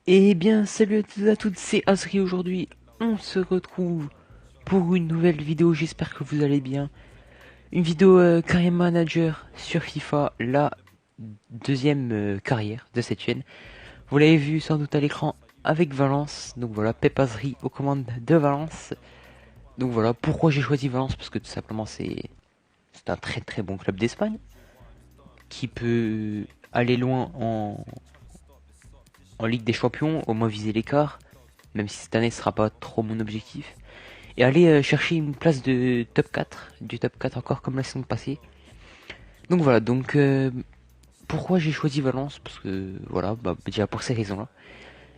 Eh bien, salut à tous et à toutes, c'est Asri aujourd'hui. On se retrouve pour une nouvelle vidéo, j'espère que vous allez bien. Une vidéo Career Manager sur FIFA, la deuxième carrière de cette chaîne. Vous l'avez vu sans doute à l'écran avec Valence. Donc voilà, Pep Asri aux commandes de Valence. Donc voilà, pourquoi j'ai choisi Valence? Parce que tout simplement c'est un très très bon club d'Espagne qui peut aller loin en Ligue des Champions, au moins viser l'écart, même si cette année ce sera pas trop mon objectif. Et aller chercher une place de top 4, du top 4 encore comme la saison passée. Donc voilà, donc pourquoi j'ai choisi Valence? Parce que voilà, déjà pour ces raisons-là.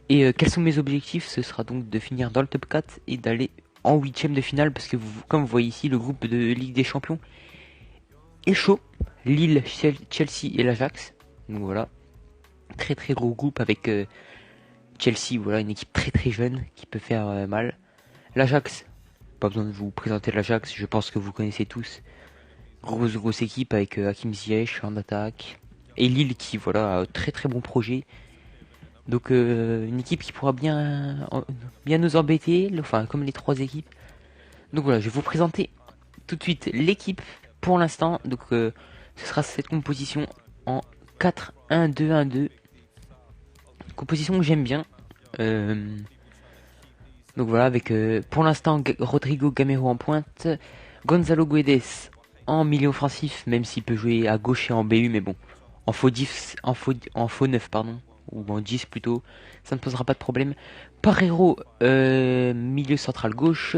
Et quels sont mes objectifs? Ce sera donc de finir dans le top 4 et d'aller en huitième de finale parce que comme vous voyez ici, le groupe de Ligue des Champions est chaud. Lille, Chelsea et l'Ajax. Donc voilà, très très gros groupe avec Chelsea, voilà, une équipe très très jeune qui peut faire mal. L'Ajax, pas besoin de vous présenter l'Ajax, je pense que vous connaissez tous. Grosse équipe avec Hakim Ziyech en attaque. Et Lille qui voilà a un très très bon projet. Donc une équipe qui pourra bien nous embêter, enfin comme les trois équipes. Donc voilà, je vais vous présenter tout de suite l'équipe pour l'instant. Donc ce sera cette composition en 4-1-2-1-2. Composition que j'aime bien. Euh, donc voilà, avec pour l'instant Rodrigo Gamero en pointe, Gonzalo Guedes en milieu offensif, même s'il peut jouer à gauche et en BU, mais bon, en faux 9, pardon, ou en 10 plutôt, ça ne posera pas de problème. Parreiro, milieu central gauche,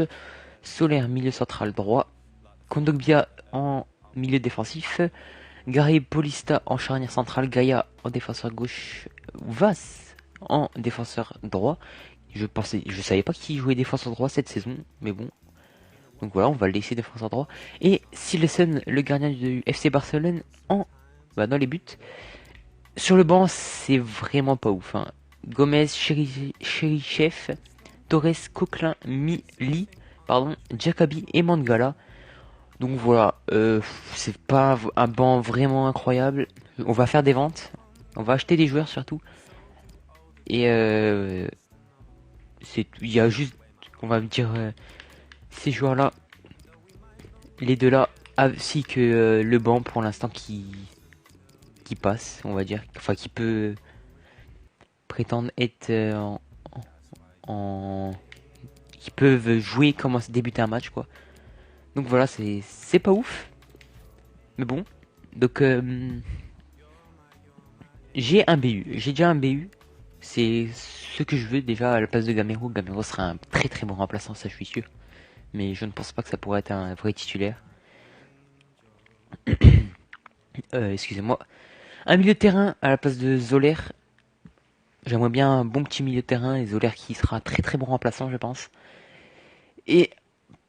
Soler, milieu central droit, Kondogbia en milieu défensif, Gary Paulista en charnière centrale, Gaïa en défenseur gauche, Vas en défenseur droit. Je savais pas qui jouait défenseur droit cette saison, mais bon. Donc voilà, on va le laisser défenseur droit. Et Silesen, le gardien du FC Barcelone, dans les buts. Sur le banc, c'est vraiment pas ouf, hein. Gomez, Cherichev, Torres, Coquelin, Mili, pardon, Jacobi et Mangala. Donc voilà, c'est pas un banc vraiment incroyable. On va faire des ventes, on va acheter des joueurs surtout. Et il y a juste, on va me dire, ces joueurs-là, les deux là, ainsi que le banc pour l'instant qui passe, on va dire, enfin qui peut prétendre être en qui peuvent jouer comme débuter un match quoi. Donc voilà, c'est pas ouf, mais bon. Donc j'ai un BU, j'ai déjà un BU. C'est ce que je veux déjà à la place de Gamero. Gamero sera un très très bon remplaçant, ça je suis sûr. Mais je ne pense pas que ça pourrait être un vrai titulaire. Excusez-moi. Un milieu de terrain à la place de Zoller. J'aimerais bien un bon petit milieu de terrain et Zoller qui sera un très très bon remplaçant, je pense. Et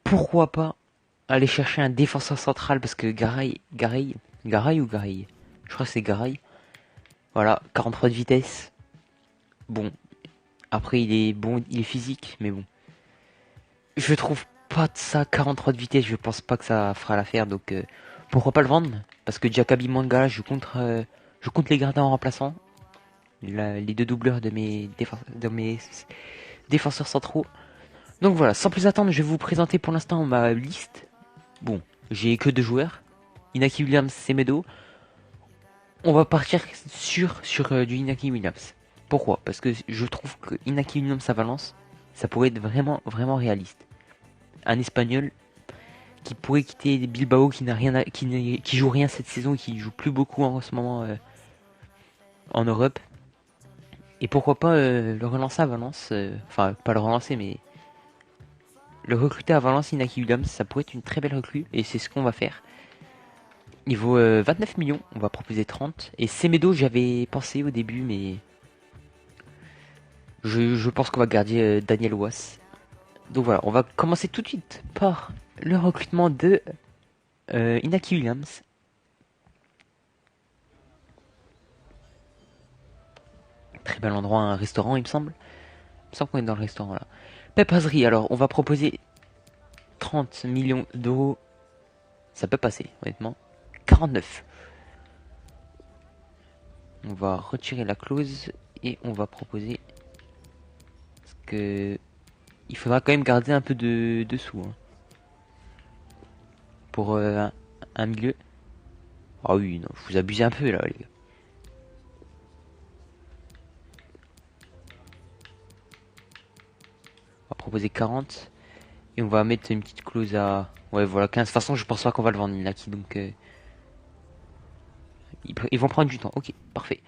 pourquoi pas aller chercher un défenseur central parce que Garay ou Garay? Je crois que c'est Garay. Voilà, 43 de vitesse. Bon, après il est bon, il est physique, mais bon. Je trouve pas de ça 43 de vitesse, je pense pas que ça fera l'affaire, donc pourquoi pas le vendre? Parce que Jacobi Mangala, je compte les garder en remplaçant. Les deux doubleurs de mes défenseurs centraux. Donc voilà, sans plus attendre, je vais vous présenter pour l'instant ma liste. Bon, j'ai que deux joueurs, Inaki Williams, Semedo. On va partir sur du Inaki Williams. Pourquoi? Parce que je trouve que Inaki Williams à Valence, ça pourrait être vraiment vraiment réaliste. Un Espagnol qui pourrait quitter Bilbao, qui joue rien cette saison, qui joue plus beaucoup en ce moment en Europe. Et pourquoi pas le relancer à Valence, enfin pas le relancer, mais le recruter à Valence, Inaki Williams, ça pourrait être une très belle recrue, et c'est ce qu'on va faire. Il vaut 29 millions, on va proposer 30. Et Semedo, j'avais pensé au début, mais je pense qu'on va garder Daniel Was. Donc voilà, on va commencer tout de suite par le recrutement de Inaki Williams. Très bel endroit, un restaurant, il me semble. Il me semble qu'on est dans le restaurant là. Pep Hazri, alors on va proposer 30 millions d'euros. Ça peut passer, honnêtement. 49. On va retirer la clause et on va proposer Donc il faudra quand même garder un peu de sous hein, pour un milieu. Ah oui, non, vous abusez un peu là, les gars. On va proposer 40 et on va mettre une petite clause à... Ouais, voilà, 15. De toute façon, je pense pas qu'on va le vendre, Inaki, donc ils vont prendre du temps. Ok, parfait.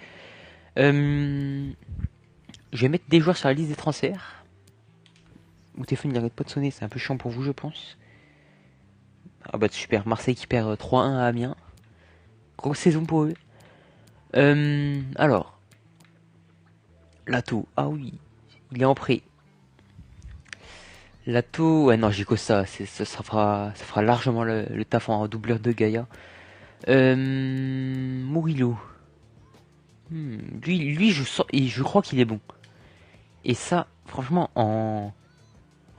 Je vais mettre des joueurs sur la liste des transferts. Mon téléphone il arrête pas de sonner, c'est un peu chiant pour vous, je pense. Ah bah super, Marseille qui perd 3-1 à Amiens. Grosse saison pour eux. Alors, Lato, ah oui, il est en prêt. Lato, ouais non, j'ai que ça, ça fera largement le taf en doubleur de Gaïa. Murillo. Lui, je sens, et je crois qu'il est bon. Et ça, franchement, en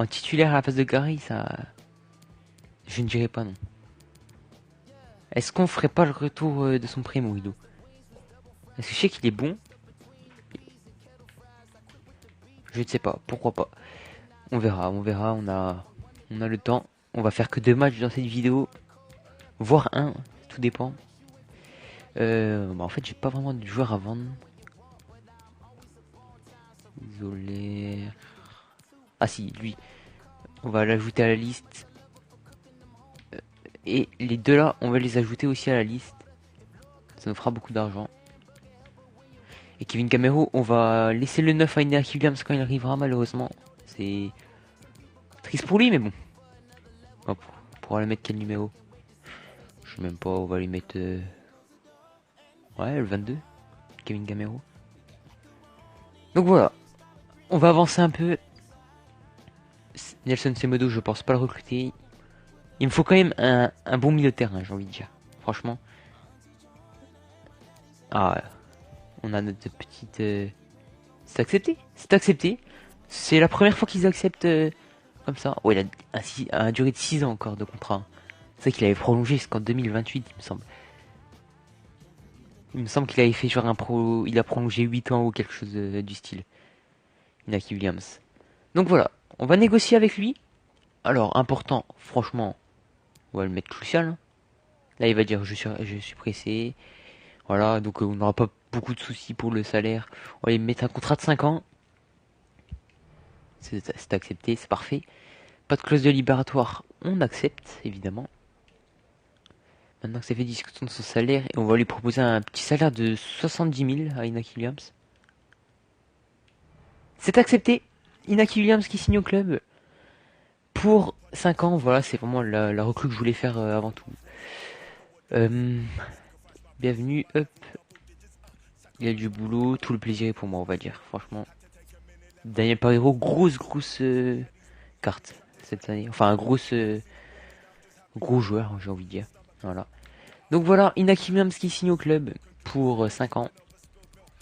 titulaire à la place de Gary, ça, je ne dirais pas non. Est-ce qu'on ferait pas le retour de son prix, Murillo? Parce que je sais qu'il est bon. Je ne sais pas, pourquoi pas. On verra, on a le temps. On va faire que 2 matchs dans cette vidéo, voire un, tout dépend. Bah en fait, j'ai pas vraiment de joueurs à vendre. Désolé. Ah si, lui. On va l'ajouter à la liste. Et les deux là, on va les ajouter aussi à la liste. Ça nous fera beaucoup d'argent. Et Kevin Camero, on va laisser le 9 à Iñaki Williams quand il arrivera, malheureusement. C'est triste pour lui, mais bon. Hop, on pourra le mettre quel numéro? Je sais même pas, on va lui mettre... Ouais, le 22. Kevin Camero. Donc voilà. On va avancer un peu. Nelson Semedo, je pense pas le recruter. Il me faut quand même un bon milieu de terrain, j'ai envie de dire. Franchement. Ah, on a notre petite... C'est accepté. C'est accepté. C'est la première fois qu'ils acceptent comme ça. Ouais, il a un durée de 6 ans encore de contrat. C'est vrai qu'il avait prolongé jusqu'en 2028, il me semble. Il me semble qu'il avait fait genre un pro... Il a prolongé 8 ans ou quelque chose du style. Inaki Williams. Donc voilà. On va négocier avec lui. Alors, important, franchement, on va le mettre crucial. Hein. Là, il va dire je suis pressé. Voilà, donc on n'aura pas beaucoup de soucis pour le salaire. On va lui mettre un contrat de 5 ans. C'est accepté, c'est parfait. Pas de clause de libératoire, on accepte, évidemment. Maintenant que ça fait discussion de son salaire, et on va lui proposer un petit salaire de 70 000 à Inaki Williams. C'est accepté. Inaki Williams qui signe au club pour 5 ans. Voilà, c'est vraiment la recrue que je voulais faire avant tout. Bienvenue, hop. Il y a du boulot, tout le plaisir est pour moi, on va dire, franchement. Daniel Parero, grosse carte cette année. Enfin, un gros joueur, j'ai envie de dire. Voilà. Donc voilà, Inaki Williams qui signe au club pour 5 ans.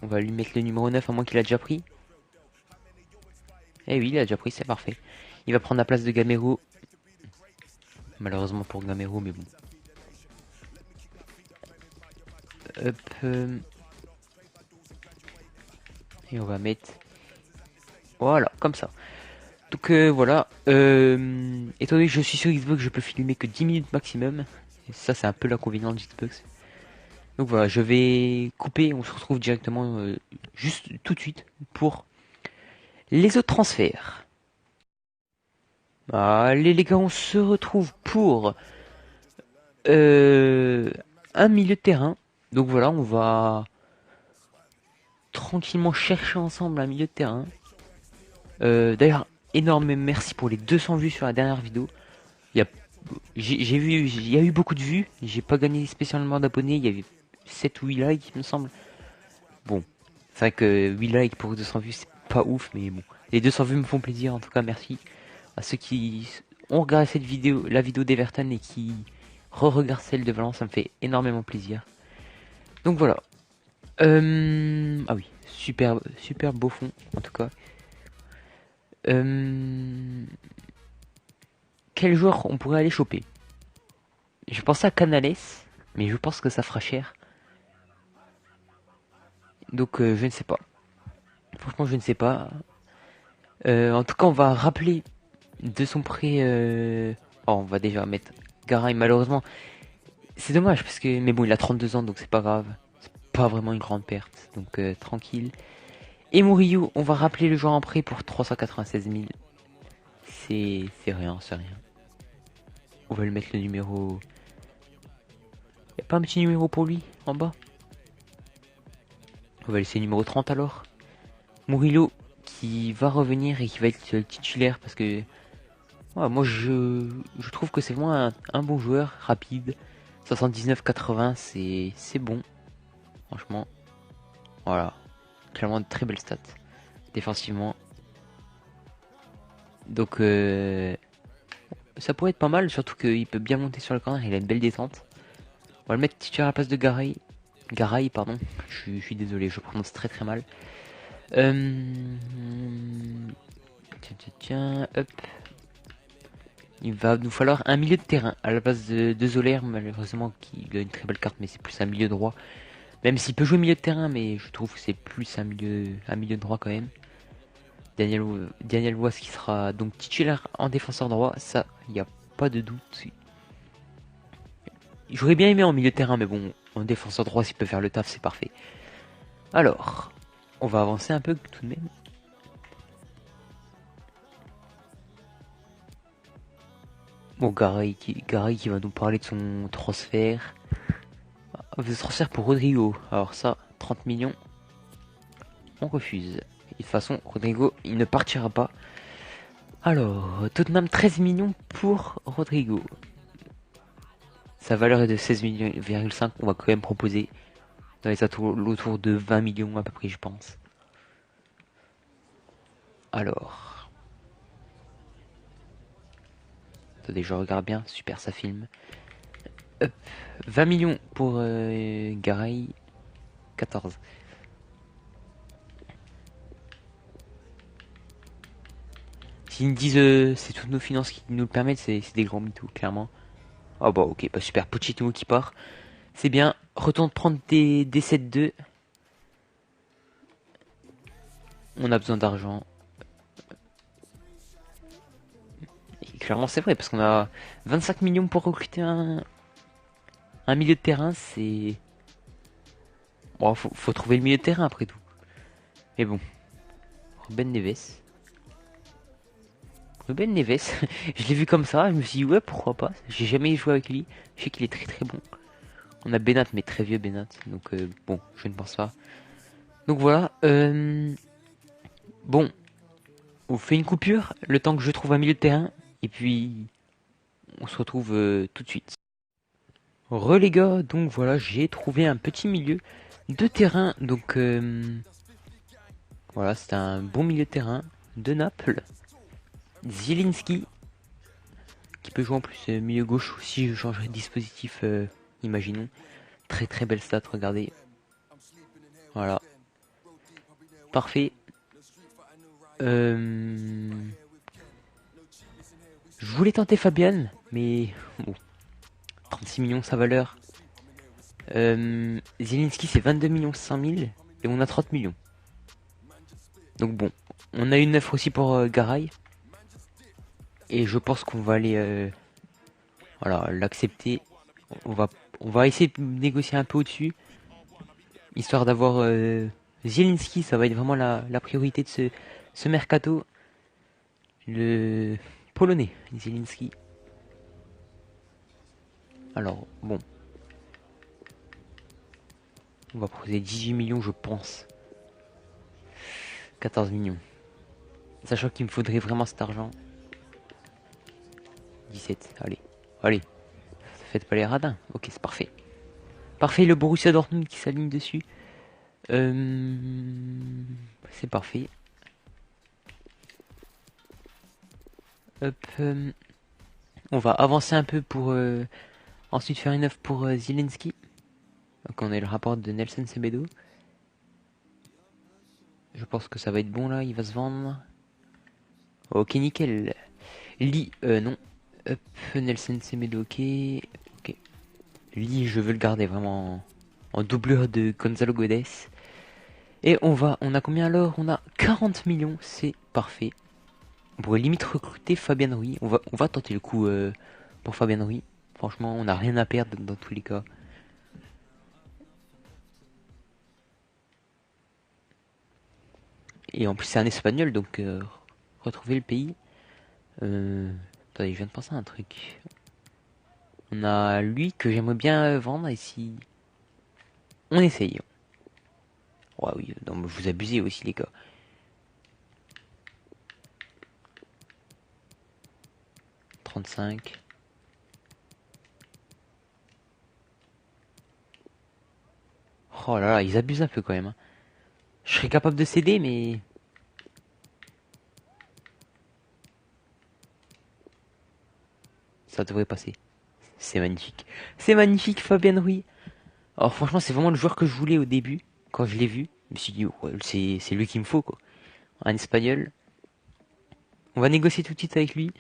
On va lui mettre le numéro 9 à moins qu'il a déjà pris. Eh oui, il a déjà pris, c'est parfait. Il va prendre la place de Gamero. Malheureusement pour Gamero, mais bon. Hop. Et on va mettre... Voilà, comme ça. Donc voilà. Étant donné que je suis sur Xbox, je peux filmer que 10 minutes maximum. Et ça, c'est un peu l'inconvénient de Xbox. Donc voilà, je vais couper. On se retrouve directement juste tout de suite pour les autres transferts. Allez les gars, on se retrouve pour un milieu de terrain. Donc voilà, on va tranquillement chercher ensemble un milieu de terrain. D'ailleurs, énorme merci pour les 200 vues sur la dernière vidéo. Il y a, j'ai vu, il y a eu beaucoup de vues. J'ai pas gagné spécialement d'abonnés. Il y avait 7 ou 8 likes, il me semble. Bon, c'est vrai que 8 likes pour 200 vues, c'est pas ouf, mais bon. Les 200 vues me font plaisir, en tout cas, merci à ceux qui ont regardé cette vidéo, la vidéo d'Everton et qui re-regardent celle de Valence, ça me fait énormément plaisir. Donc voilà. Ah oui, super beau fond, en tout cas. Quel joueur on pourrait aller choper? Je pensais à Canales, mais je pense que ça fera cher. Donc je ne sais pas. Franchement, je ne sais pas. En tout cas, on va rappeler de son prêt. Oh, on va déjà mettre Garay, malheureusement. C'est dommage parce que. Mais bon, il a 32 ans donc c'est pas grave. C'est pas vraiment une grande perte. Donc tranquille. Et Murillo, on va rappeler le joueur en prêt pour 396 000. C'est rien, c'est rien. On va lui mettre le numéro. Y'a pas un petit numéro pour lui en bas? On va laisser le numéro 30 alors. Murillo qui va revenir et qui va être titulaire parce que. Ouais, moi je trouve que c'est vraiment un bon joueur, rapide. 79-80, c'est bon. Franchement. Voilà. Clairement de très belles stats. Défensivement. Donc ça pourrait être pas mal, surtout qu'il peut bien monter sur le corner, il a une belle descente. On va le mettre titulaire à la place de Garay. Garay, pardon. Je suis désolé, je prononce très très mal. Tiens, hop. Il va nous falloir un milieu de terrain à la place de Zoller, malheureusement, qui a une très belle carte, mais c'est plus un milieu droit. Même s'il peut jouer milieu de terrain, mais je trouve que c'est plus un milieu droit quand même. Daniel Voisse qui sera donc titulaire en défenseur droit, ça, il n'y a pas de doute. J'aurais bien aimé en milieu de terrain, mais bon, en défenseur droit, s'il peut faire le taf, c'est parfait. Alors, on va avancer un peu tout de même. Bon, Garay qui va nous parler de son transfert. Le transfert pour Rodrigo. Alors ça, 30 millions. On refuse. Et de toute façon, Rodrigo, il ne partira pas. Alors, Tottenham 13 millions pour Rodrigo. Sa valeur est de 16,5 millions. On va quand même proposer dans les autour de 20 millions à peu près, je pense. Alors. Attendez, je regarde bien. Super, ça filme. Hop. 20 millions pour Garay. 14. S'ils me disent c'est toutes nos finances qui nous le permettent, c'est des grands mythos, clairement. Oh bah ok, bah super, Pochettino qui part. C'est bien, retourne prendre des 7-2. On a besoin d'argent. Et clairement c'est vrai, parce qu'on a 25 millions pour recruter un milieu de terrain, c'est... Bon, faut trouver le milieu de terrain après tout. Mais bon. Ruben Neves. Ruben Neves, je l'ai vu comme ça, je me suis dit ouais pourquoi pas. J'ai jamais joué avec lui, je sais qu'il est très très bon. On a Benat, mais très vieux Benat, donc bon, je ne pense pas. Donc voilà, bon, on fait une coupure, le temps que je trouve un milieu de terrain, et puis on se retrouve tout de suite. Les gars, donc voilà, j'ai trouvé un petit milieu de terrain, donc voilà, c'est un bon milieu de terrain de Naples. Zielinski, qui peut jouer en plus milieu gauche, si je changerais de dispositif, imaginons. Très très belle stat, regardez. Voilà. Parfait. Je voulais tenter Fabian, mais bon, 36 millions sa valeur. Zielinski c'est 22 millions 100 000 et on a 30 millions. Donc bon, on a une offre aussi pour Garay. Et je pense qu'on va aller voilà, l'accepter. On va essayer de négocier un peu au-dessus. Histoire d'avoir Zielinski, ça va être vraiment la priorité de ce mercato. Le polonais, Zielinski. Alors, bon. On va proposer 18 millions, je pense. 14 millions. Sachant qu'il me faudrait vraiment cet argent. 17, allez. Allez. Faites pas les radins. Ok, c'est parfait. Parfait, le Borussia Dortmund qui s'aligne dessus. C'est parfait. Hop. On va avancer un peu pour ensuite faire une offre pour Zielinski. Donc on a le rapport de Nelson Semedo. Je pense que ça va être bon là, il va se vendre. Ok, nickel. Lee, non. Hop, Nelson Semedo, ok. Ok. Lee, je veux le garder vraiment en doublure de Gonzalo Godes. Et on a combien alors? On a 40 millions, c'est parfait. On pourrait limite recruter Fabien Ruiz. On va tenter le coup pour Fabien Ruiz. Franchement, on n'a rien à perdre dans tous les cas. Et en plus, c'est un espagnol, donc retrouver le pays. Attendez, je viens de penser à un truc. On a lui que j'aimerais bien vendre ici. On essaye. Ouais, oui, non, mais vous abusez aussi, les gars. 35. Oh là là, ils abusent un peu quand même, hein. Je serais capable de céder, mais... Ça devrait passer. C'est magnifique. C'est magnifique, Fabien Ruiz. Alors franchement, c'est vraiment le joueur que je voulais au début. Quand je l'ai vu, je me suis dit, ouais, c'est lui qu'il me faut, quoi. Un espagnol. On va négocier tout de suite avec lui,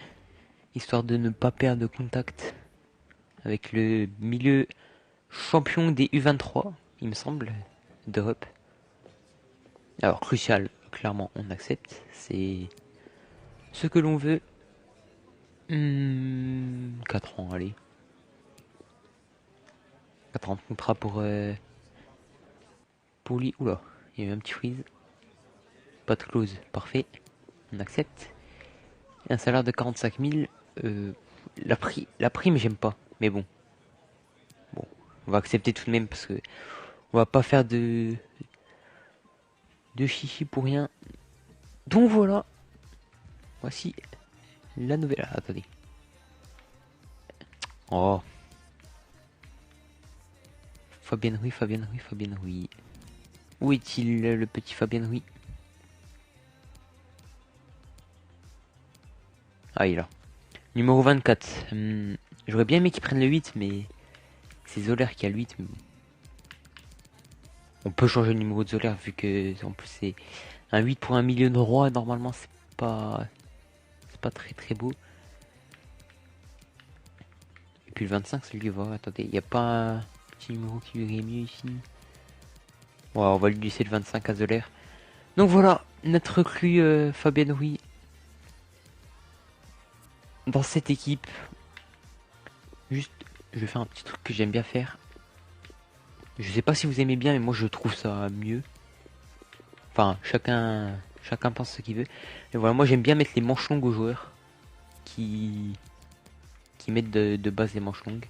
histoire de ne pas perdre de contact avec le milieu champion des U23, il me semble, d'Europe. Alors, crucial, clairement, on accepte. C'est ce que l'on veut. 4 ans, allez. 4 ans de contrat pour lui. Oula, il y a eu un petit freeze. Pas de clause, parfait. On accepte. Et un salaire de 45 000. La prime, j'aime pas. Mais bon. Bon, on va accepter tout de même parce que on va pas faire de chichi pour rien. Donc voilà. Voici la nouvelle. Ah, attendez. Oh. Fabien Ruiz, Fabien Ruiz, Fabien Ruiz. Où est-il le petit Fabien Ruiz? Ah, il est là. Numéro 24. J'aurais bien aimé qu'il prenne le 8, mais c'est Zoller qui a le 8. Mais bon. On peut changer le numéro de Zoller vu que en plus c'est un 8 pour un milieu droit. Normalement, c'est pas très très beau. Et puis le 25, c'est lui va. Attendez, il n'y a pas un petit numéro qui lui irait mieux ici? Ouais, on va lui laisser le 25 à Zoller. Donc voilà, notre recrue Fabien Ruiz dans cette équipe. Juste, je vais faire un petit truc que j'aime bien faire. Je sais pas si vous aimez bien, mais moi je trouve ça mieux. Enfin, chacun pense ce qu'il veut. Et voilà, moi j'aime bien mettre les manches longues aux joueurs qui mettent de base les manches longues.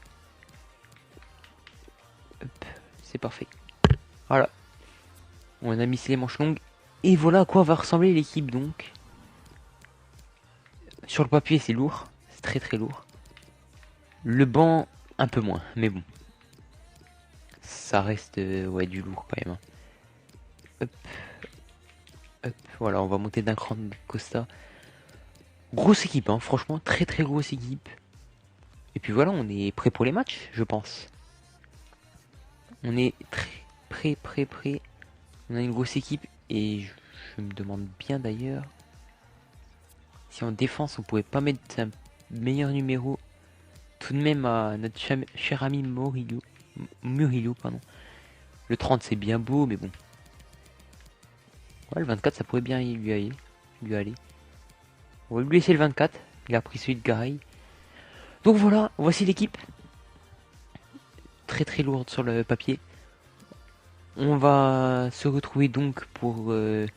Hop, c'est parfait. Voilà, on a mis les manches longues. Et voilà à quoi va ressembler l'équipe donc. Sur le papier, c'est lourd, c'est très très lourd. Le banc, un peu moins, mais bon. Ça reste ouais, du lourd quand même, hein. Hop, hop, voilà, on va monter d'un cran de Costa. Grosse équipe, hein, franchement, très très grosse équipe. Et puis voilà, on est prêt pour les matchs, je pense. On est très prêt. On a une grosse équipe et je me demande bien d'ailleurs si en défense on pouvait pas mettre un meilleur numéro tout de même à notre cher ami Murillo, pardon. Le 30 c'est bien beau, mais bon. Ouais, le 24 ça pourrait bien lui aller. On va lui laisser le 24. Il a pris celui de Garay. Donc voilà, voici l'équipe. Très très lourde sur le papier. On va se retrouver donc pour le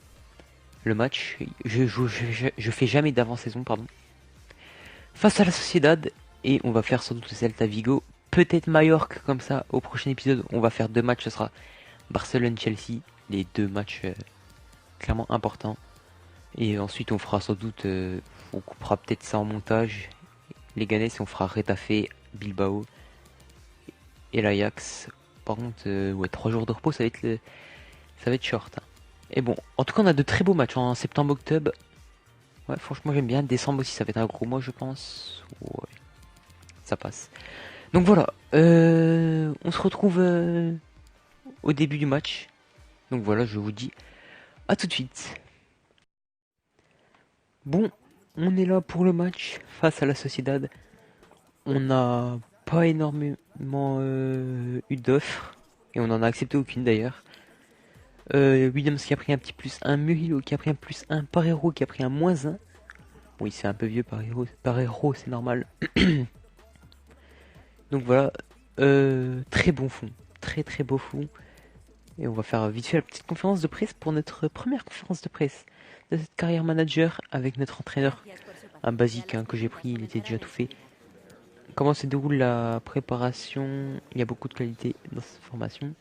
match. Je fais jamais d'avant-saison, pardon. Face à la Sociedad. Et on va faire sans doute Celta Vigo. Peut-être Mallorca comme ça. Au prochain épisode, on va faire 2 matchs. Ce sera Barcelone-Chelsea. Les 2 matchs clairement importants. Et ensuite, on fera sans doute... on coupera peut-être ça en montage. Les Ganes, on fera Retafe, Bilbao et l'Ajax. Par contre, ouais, 3 jours de repos, ça va être short, hein. Et bon, en tout cas, on a de très beaux matchs en septembre-octobre. Ouais, franchement, j'aime bien. Décembre aussi, ça va être un gros mois, je pense. Ouais, ça passe. Donc voilà, on se retrouve au début du match. Donc voilà, je vous dis à tout de suite. Bon, on est là pour le match face à la Sociedad. On n'a pas énormément eu d'offres. Et on en a accepté aucune d'ailleurs. Williams qui a pris un petit plus 1, Murillo qui a pris un plus 1, Parero qui a pris un moins 1. Oui, c'est un peu vieux par héros, c'est normal. Donc voilà, très bon fond, très très beau fond. Et on va faire vite fait la petite conférence de presse pour notre première conférence de presse de cette carrière manager avec notre entraîneur. Un basique hein, que j'ai pris, il était déjà tout fait. Comment se déroule la préparation? Il y a beaucoup de qualité dans cette formation.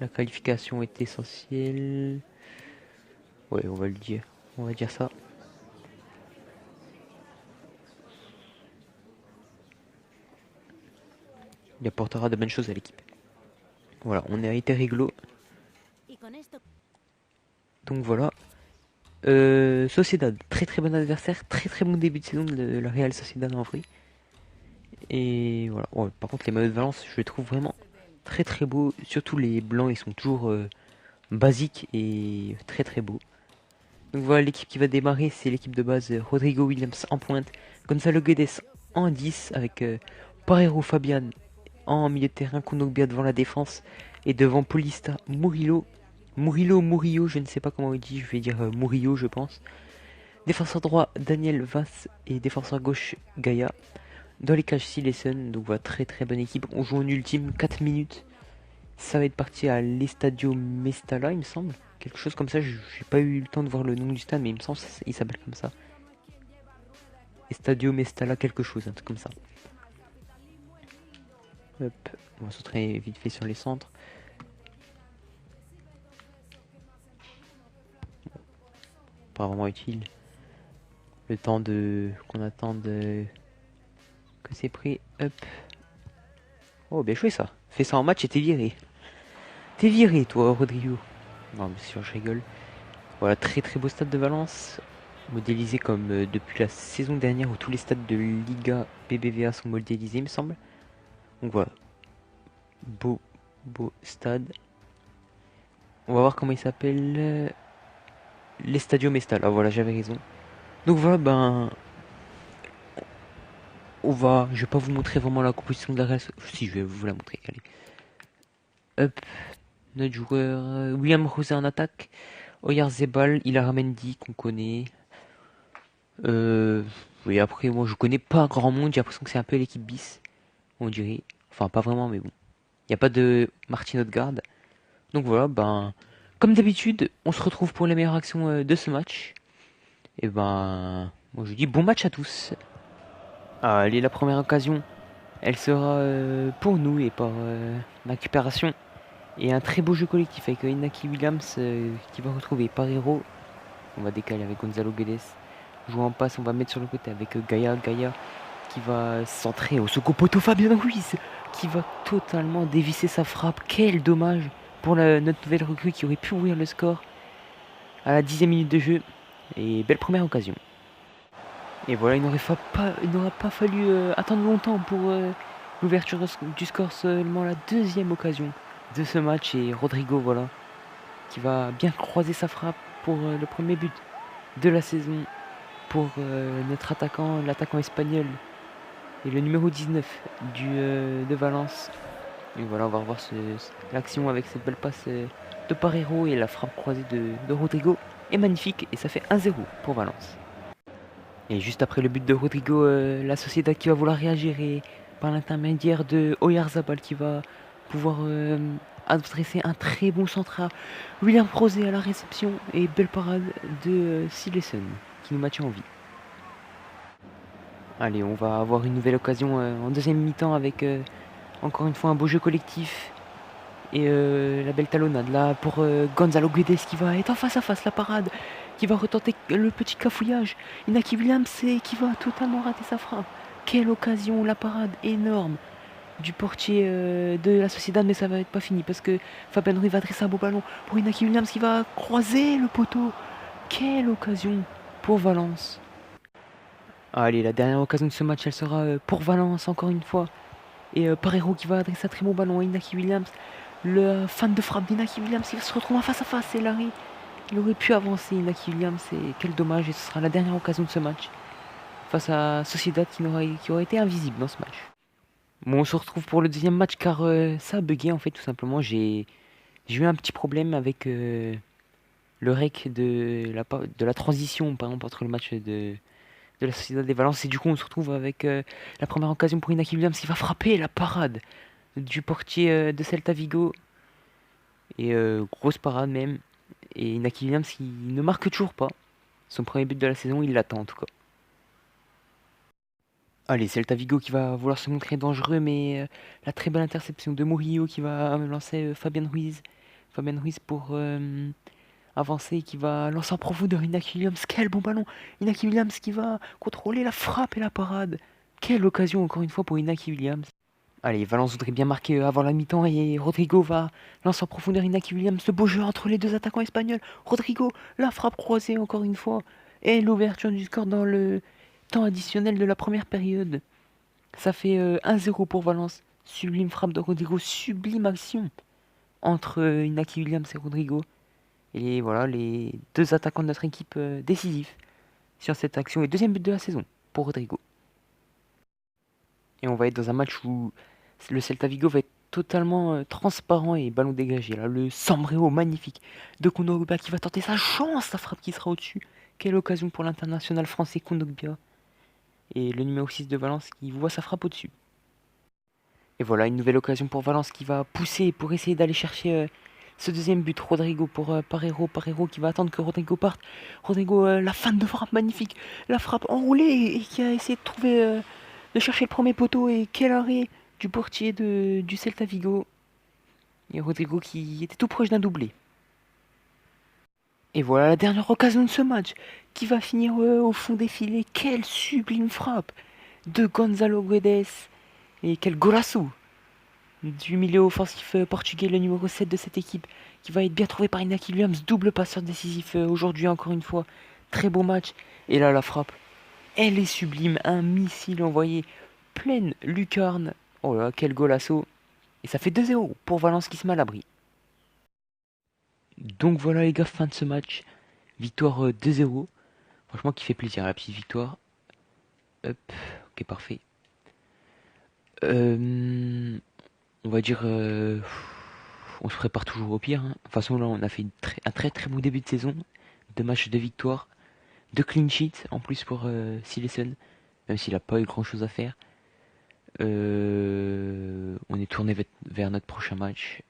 La qualification est essentielle. Ouais, on va le dire. On va dire ça. Il apportera de bonnes choses à l'équipe. Voilà, on est à Interriglo. Donc voilà. Sociedad, très très bon adversaire, très très bon début de saison de la Real Sociedad en vrai. Et voilà. Ouais, par contre, les maillots de Valence, je les trouve vraiment très très beaux. Surtout les blancs, ils sont toujours basiques et très très beaux. Donc voilà, l'équipe qui va démarrer, c'est l'équipe de base Rodrigo Williams en pointe, Gonzalo Guedes en 10 avec Parero Fabian en milieu de terrain, Kondogbia devant la défense et devant Paulista Murillo. Murillo, je ne sais pas comment il dit, je vais dire Murillo, je pense. Défenseur droit, Daniel Vass et défenseur gauche, Gaia. Dans les cages, Silesen, donc voilà, très très bonne équipe. On joue en ultime, 4 minutes. Ça va être parti à l'Estadio Mestalla, il me semble. Quelque chose comme ça, j'ai pas eu le temps de voir le nom du stade, mais il me semble qu'il s'appelle comme ça. Estadio Mestalla, quelque chose, un truc comme ça. Hop, on va s'entraîner vite fait sur les centres. Pas vraiment utile. Le temps de qu'on attende que c'est pris. Hop. Oh, bien joué ça. Fais ça en match et t'es viré. T'es viré, toi, Rodrigo. Non, bien sûr, je rigole. Voilà, très très beau stade de Valence. Modélisé comme depuis la saison dernière où tous les stades de Liga BBVA sont modélisés, il me semble. Donc voilà, beau stade. On va voir comment il s'appelle. L'Estadio Mestal. Ah voilà, j'avais raison. Donc voilà, ben, je vais pas vous montrer vraiment la composition de la Real. Si, je vais vous la montrer. Allez. Hop, notre joueur William Rosé en attaque. Oyarzabal, Ilharamendi qu'on connaît. Oui, après, moi je connais pas grand monde. J'ai l'impression que c'est un peu l'équipe bis, on dirait. Enfin, pas vraiment, mais bon. Il n'y a pas de Martin Odegaard. Donc voilà, ben, comme d'habitude, on se retrouve pour les meilleures actions de ce match. Et ben, moi je dis bon match à tous. Ah, allez, la première occasion, elle sera pour nous et par récupération. Et un très beau jeu collectif avec Inaki Williams qui va retrouver Parero. On va décaler avec Gonzalo Guedes. Jouant en passe, on va mettre sur le côté avec Gaia qui va centrer au second poteau Fabien Ruiz qui va totalement dévisser sa frappe. Quel dommage pour notre nouvelle recrue qui aurait pu ouvrir le score à la 10e minute de jeu. Et belle première occasion. Et voilà, il n'aura pas fallu attendre longtemps pour l'ouverture du score, seulement la deuxième occasion de ce match. Et Rodrigo, voilà, qui va bien croiser sa frappe pour le premier but de la saison pour notre attaquant, l'attaquant espagnol et le numéro 19 de Valence. Et voilà, on va revoir l'action avec cette belle passe de Parero et la frappe croisée de Rodrigo est magnifique et ça fait 1-0 pour Valence. Et juste après le but de Rodrigo, la Sociedad qui va vouloir réagir et par l'intermédiaire de Oyarzabal qui va pouvoir adresser un très bon centre à William Rosé à la réception et belle parade de Silesen qui nous maintient en vie. Allez, on va avoir une nouvelle occasion en deuxième mi-temps avec encore une fois un beau jeu collectif et la belle talonnade là pour Gonzalo Guedes qui va être en face à face, la parade qui va retenter le petit cafouillage. Inaki Williams qui va totalement rater sa frappe. Quelle occasion, la parade énorme du portier de la Sociedad, mais ça va être pas fini parce que Fabien Ruiz va adresser un beau ballon pour Inaki Williams qui va croiser le poteau. Quelle occasion pour Valence. Allez, la dernière occasion de ce match, elle sera pour Valence encore une fois. Et Parero qui va adresser un très bon ballon à Inaki Williams. Le fan de frappe d'Inaki Williams, il se retrouve en face à face. Et Larry, il aurait pu avancer Inaki Williams. Et quel dommage. Et ce sera la dernière occasion de ce match. Face à Sociedad qui aurait été invisible dans ce match. Bon, on se retrouve pour le deuxième match car ça a bugué en fait tout simplement. J'ai eu un petit problème avec le rec de la transition, par exemple, entre le match de la Sociedad des Valence. Et du coup, on se retrouve avec la première occasion pour Inaki Williams qui va frapper la parade du portier de Celta Vigo. Et grosse parade même. Et Inaki Williams qui ne marque toujours pas. Son premier but de la saison, il l'attend en tout cas. Allez, Celta Vigo qui va vouloir se montrer dangereux, mais la très belle interception de Murillo qui va lancer Fabien Ruiz. Fabien Ruiz pour avancer, qui va lancer en profondeur Inaki Williams. Quel bon ballon! Inaki Williams qui va contrôler la frappe et la parade. Quelle occasion encore une fois pour Inaki Williams. Allez, Valence voudrait bien marquer avant la mi-temps et Rodrigo va lancer en profondeur Inaki Williams. Ce beau jeu entre les deux attaquants espagnols. Rodrigo, la frappe croisée encore une fois. Et l'ouverture du score dans le temps additionnel de la première période. Ça fait 1-0 pour Valence. Sublime frappe de Rodrigo, sublime action entre Inaki Williams et Rodrigo. Et voilà, les deux attaquants de notre équipe décisifs sur cette action. Et deuxième but de la saison pour Rodrigo. Et on va être dans un match où le Celta Vigo va être totalement transparent et ballon dégagé. Là, le Sambreo magnifique de Kondogbia qui va tenter sa chance, la frappe qui sera au-dessus. Quelle occasion pour l'international français Kondogbia. Et le numéro 6 de Valence qui voit sa frappe au-dessus. Et voilà, une nouvelle occasion pour Valence qui va pousser pour essayer d'aller chercher ce deuxième but. Rodrigo pour Parero. Parero qui va attendre que Rodrigo parte. Rodrigo, la fin de frappe magnifique. La frappe enroulée et qui a essayé de trouver, de chercher le premier poteau. Et quel arrêt du portier du Celta Vigo. Et Rodrigo qui était tout proche d'un doublé. Et voilà la dernière occasion de ce match qui va finir au fond des filets. Quelle sublime frappe de Gonzalo Guedes. Et quel golasso du milieu offensif portugais, le numéro 7 de cette équipe, qui va être bien trouvé par Inaki Williams, double passeur décisif aujourd'hui encore une fois. Très beau match. Et là, la frappe, elle est sublime. Un missile envoyé pleine lucarne. Oh là, quel golasso. Et ça fait 2-0 pour Valence qui se met à l'abri. Donc voilà les gars, fin de ce match. Victoire 2-0. Franchement, qui fait plaisir, la petite victoire. Hop, ok, parfait. On va dire, on se prépare toujours au pire, hein. De toute façon, là, on a fait un très très bon début de saison. 2 matchs de victoire, 2 clean sheets en plus pour Silesen, même s'il a pas eu grand chose à faire. On est tourné vers notre prochain match.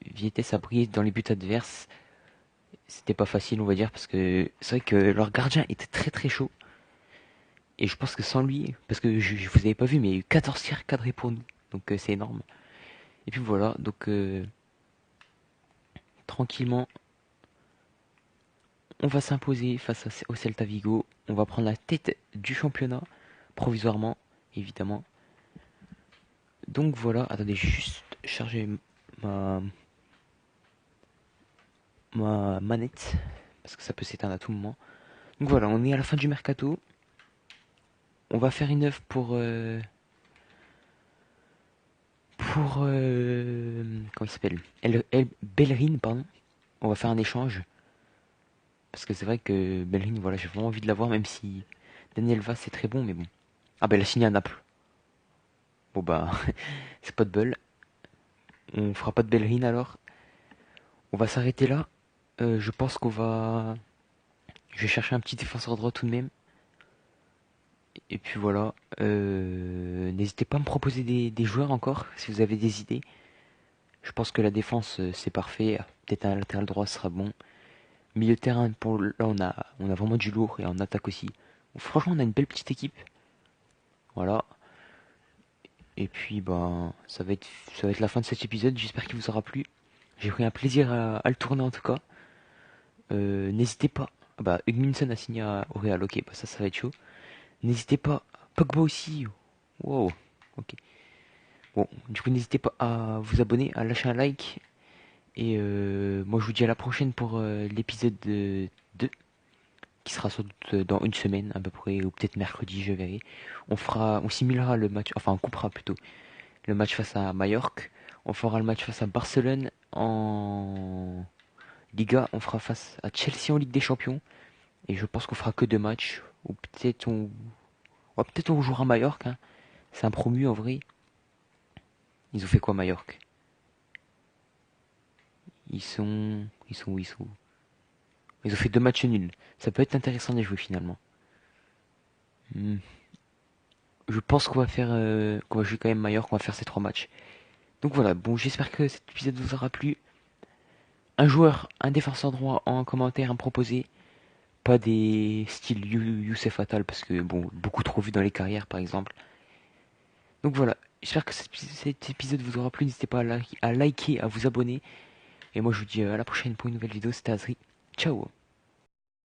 Vitesse a brillé dans les buts adverses. C'était pas facile, on va dire, parce que c'est vrai que leur gardien était très très chaud. Et je pense que sans lui, parce que je vous avais pas vu, mais il y a eu 14 tirs cadrés pour nous. Donc c'est énorme. Et puis voilà, donc tranquillement, on va s'imposer au Celta Vigo. On va prendre la tête du championnat, provisoirement, évidemment. Donc voilà, attendez, je vais juste charger ma, ma manette, parce que ça peut s'éteindre à tout moment. Donc voilà, on est à la fin du mercato. On va faire une œuvre pour comment il s'appelle, El Bellerin, pardon. On va faire un échange. Parce que c'est vrai que Bellerin, voilà, j'ai vraiment envie de l'avoir, même si Daniel Vaz c'est très bon, mais bon. Ah ben, elle a signé à Naples. Bon bah, c'est pas de bol. On fera pas de Bellerin alors. On va s'arrêter là. Je pense qu'on va... Je vais chercher un petit défenseur droit tout de même. Et puis voilà. N'hésitez pas à me proposer des joueurs encore, si vous avez des idées. Je pense que la défense, c'est parfait. Peut-être un latéral droit sera bon. Milieu de terrain, là on a vraiment du lourd et en attaque aussi. Donc, franchement, on a une belle petite équipe. Voilà. Et puis, ben, ça va être la fin de cet épisode. J'espère qu'il vous aura plu. J'ai pris un plaisir à le tourner en tout cas. N'hésitez pas. Ah bah, Hugminson a signé au Real. Ok, bah ça va être chaud. N'hésitez pas. Pogba aussi. Wow. Ok. Bon, du coup, n'hésitez pas à vous abonner, à lâcher un like. Et moi, je vous dis à la prochaine pour l'épisode 2, qui sera sans doute dans une semaine à peu près, ou peut-être mercredi, je verrai. On simulera le match, enfin, on coupera plutôt le match face à Majorque. On fera le match face à Barcelone en Liga. On fera face à Chelsea en Ligue des Champions. Et je pense qu'on fera que 2 matchs. Ou peut-être on jouera à Majorque, hein. C'est un promu en vrai. Ils ont fait quoi Majorque? Ils sont où? Ils sont où? Ils ont fait 2 matchs nuls. Ça peut être intéressant de les jouer finalement. Hmm. Je pense qu'on va jouer quand même Mallorca, qu'on va faire ces 3 matchs. Donc voilà, bon, j'espère que cet épisode vous aura plu. Un joueur, un défenseur droit en commentaire à me proposer. Pas des styles Youssef Attal, parce que bon, beaucoup trop vu dans les carrières par exemple. Donc voilà, j'espère que cet épisode vous aura plu. N'hésitez pas à liker, à vous abonner. Et moi je vous dis à la prochaine pour une nouvelle vidéo. C'était Azri. Ciao.